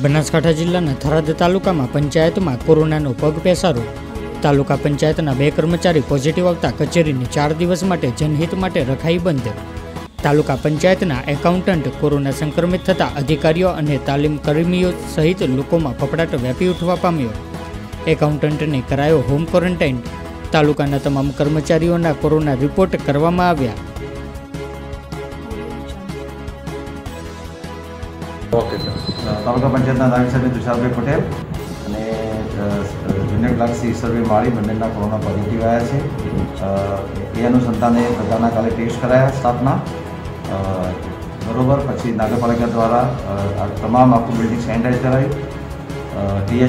બનાસકાંઠા જિલ્લાના થરાદ તાલુકામાં પંચાયતમાં કોરોનાનો પગ પેસારો। તાલુકા પંચાયતના 2 કર્મચારી પોઝિટિવ આવતા કચેરીને 4 દિવસ માટે જનહિત માટે રખાઈ બંધ। તાલુકા પંચાયતના એકાઉન્ટન્ટ કોરોના સંક્રમિત થતા અધિકારીઓ અને તાલીમ કર્મીઓ સહિત લોકોમાં ફફડાટ વ્યાપી ઉઠવા પામ્યો। એકાઉન્ટન્ટને કરાયો હોમ ક્વોરન્ટાઇન। તાલુકાના તમામ કર્મચારીઓના કોરોના રિપોર્ટ કરવામાં આવ્યા। तालुका पंचायतना नायब साहेब तुषारभाई पटेल અને જુનિયર ક્લાર્ક શ્રી ઈશ્વરભાઈ માળી બંનેના કોરોના પોઝિટિવ આવ્યા છે। એ અનુસંધાને બધાના કાલે ટેસ્ટ કરાયા સ્ટાફના બરોબર। પછી નગરપાલિકા દ્વારા તમામ આખું બિલ્ડિંગ સેનિટાઈઝ કરાવી।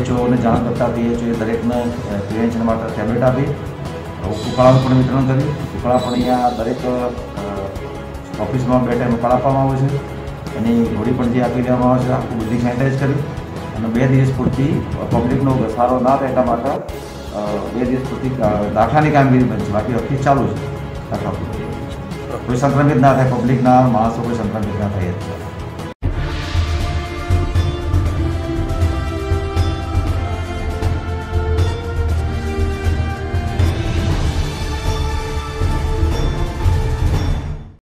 THOને જાણ કરતાં THOએ દરેકને પ્રિવેન્શન માટે ટેબ્લેટ આપી। ઉકાળાનું પણ વિતરણ કર્યું। ઉકાળા પણ અહીંયા દરેક ઓફિસમાં 2 ટાઈમ ઉકાળા આપવામાં આવે છે અને ઘોડી પણ જે આપી દેવામાં આવે છે। આખું બિલ્ડિંગ સેનિટાઈઝ કર્યું અને 2 દિવસ પૂરતી પબ્લિકનો ઘસારો ના થાય એટલા માટે 2 દિવસ પૂરતી દાખલાની કામગીરી બંધ છે। બાકી ઓફિસ ચાલુ છે દાખલા પૂરતી। કોઈ સંક્રમિત ના થાય, પબ્લિકના માણસો કોઈ સંક્રમિત ના થાય।